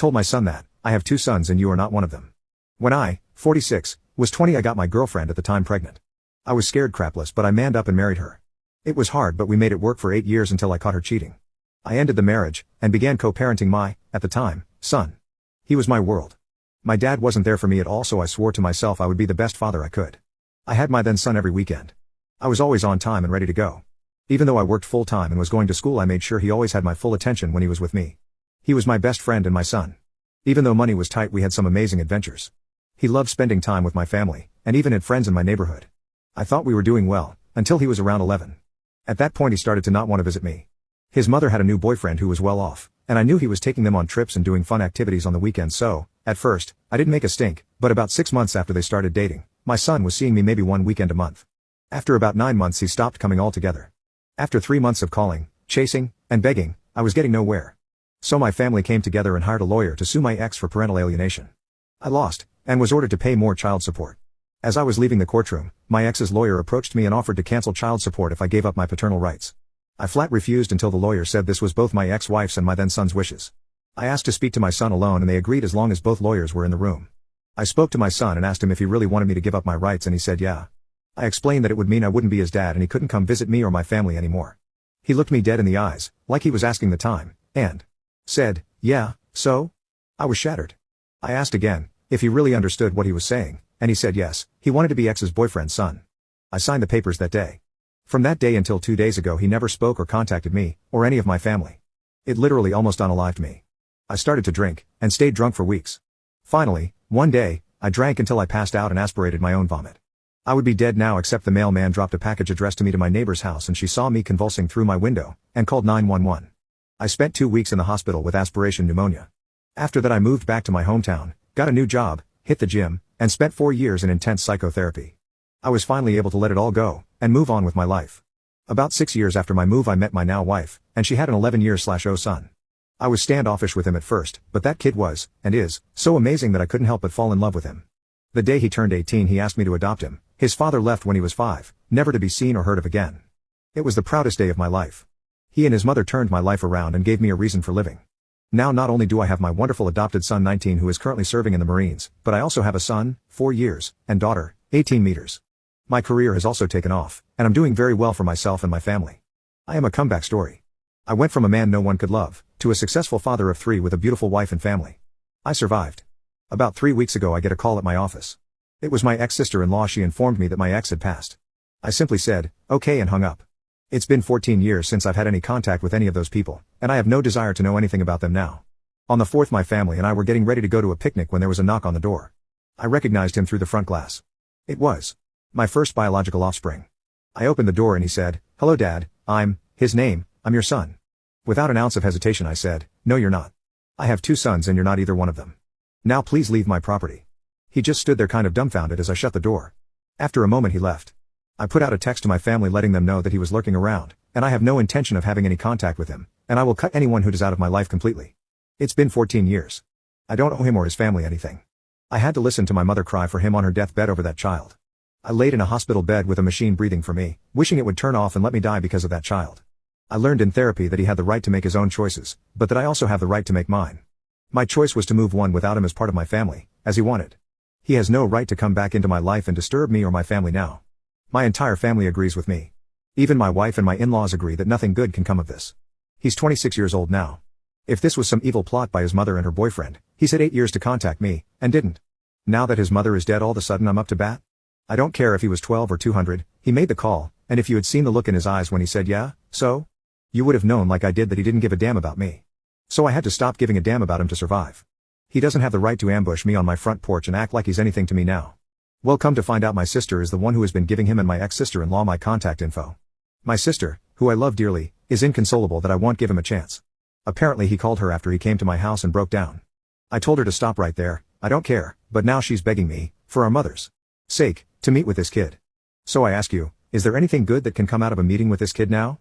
told my son that, I have two sons and you are not one of them. When I, 46, was 20 I got my girlfriend at the time pregnant. I was scared crapless but I manned up and married her. It was hard but we made it work for 8 years until I caught her cheating. I ended the marriage, and began co-parenting my, at the time, son. He was my world. My dad wasn't there for me at all so I swore to myself I would be the best father I could. I had my then son every weekend. I was always on time and ready to go. Even though I worked full time and was going to school I made sure he always had my full attention when he was with me. He was my best friend and my son. Even though money was tight we had some amazing adventures. He loved spending time with my family, and even had friends in my neighborhood. I thought we were doing well, until he was around 11. At that point he started to not want to visit me. His mother had a new boyfriend who was well off, and I knew he was taking them on trips and doing fun activities on the weekends so, at first, I didn't make a stink, but about 6 months after they started dating, my son was seeing me maybe one weekend a month. After about 9 months he stopped coming altogether. After 3 months of calling, chasing, and begging, I was getting nowhere. So my family came together and hired a lawyer to sue my ex for parental alienation. I lost, and was ordered to pay more child support. As I was leaving the courtroom, my ex's lawyer approached me and offered to cancel child support if I gave up my paternal rights. I flat refused until the lawyer said this was both my ex-wife's and my then son's wishes. I asked to speak to my son alone and they agreed as long as both lawyers were in the room. I spoke to my son and asked him if he really wanted me to give up my rights and he said yeah. I explained that it would mean I wouldn't be his dad and he couldn't come visit me or my family anymore. He looked me dead in the eyes, like he was asking the time, and said, yeah, so? I was shattered. I asked again, if he really understood what he was saying, and he said yes, he wanted to be ex's boyfriend's son. I signed the papers that day. From that day until 2 days ago he never spoke or contacted me, or any of my family. It literally almost unalived me. I started to drink, and stayed drunk for weeks. Finally, one day, I drank until I passed out and aspirated my own vomit. I would be dead now except the mailman dropped a package addressed to me to my neighbor's house and she saw me convulsing through my window, and called 911. I spent 2 weeks in the hospital with aspiration pneumonia. After that I moved back to my hometown, got a new job, hit the gym, and spent 4 years in intense psychotherapy. I was finally able to let it all go, and move on with my life. About 6 years after my move I met my now wife, and she had an 11-year-old son. I was standoffish with him at first, but that kid was, and is, so amazing that I couldn't help but fall in love with him. The day he turned 18 he asked me to adopt him. His father left when he was 5, never to be seen or heard of again. It was the proudest day of my life. He and his mother turned my life around and gave me a reason for living. Now not only do I have my wonderful adopted son 19 who is currently serving in the Marines, but I also have a son, 4 years, and daughter, 18 meters. My career has also taken off, and I'm doing very well for myself and my family. I am a comeback story. I went from a man no one could love, to a successful father of 3 with a beautiful wife and family. I survived. About 3 weeks ago I get a call at my office. It was my ex-sister-in-law. She informed me that my ex had passed. I simply said, okay, and hung up. It's been 14 years since I've had any contact with any of those people, and I have no desire to know anything about them now. On the 4th my family and I were getting ready to go to a picnic when there was a knock on the door. I recognized him through the front glass. It was my first biological offspring. I opened the door and he said, hello Dad, I'm your son. Without an ounce of hesitation I said, no you're not. I have 2 sons and you're not either one of them. Now please leave my property. He just stood there kind of dumbfounded as I shut the door. After a moment he left. I put out a text to my family letting them know that he was lurking around, and I have no intention of having any contact with him, and I will cut anyone who is out of my life completely. It's been 14 years. I don't owe him or his family anything. I had to listen to my mother cry for him on her deathbed over that child. I laid in a hospital bed with a machine breathing for me, wishing it would turn off and let me die because of that child. I learned in therapy that he had the right to make his own choices, but that I also have the right to make mine. My choice was to move on without him as part of my family, as he wanted. He has no right to come back into my life and disturb me or my family now. My entire family agrees with me. Even my wife and my in-laws agree that nothing good can come of this. He's 26 years old now. If this was some evil plot by his mother and her boyfriend, he's had 8 years to contact me, and didn't. Now that his mother is dead all of a sudden I'm up to bat? I don't care if he was 12 or 200, he made the call, and if you had seen the look in his eyes when he said yeah, so? You would have known like I did that he didn't give a damn about me. So I had to stop giving a damn about him to survive. He doesn't have the right to ambush me on my front porch and act like he's anything to me now. Well, come to find out my sister is the one who has been giving him and my ex-sister-in-law my contact info. My sister, who I love dearly, is inconsolable that I won't give him a chance. Apparently he called her after he came to my house and broke down. I told her to stop right there, I don't care, but now she's begging me, for our mother's sake, to meet with this kid. So I ask you, is there anything good that can come out of a meeting with this kid now?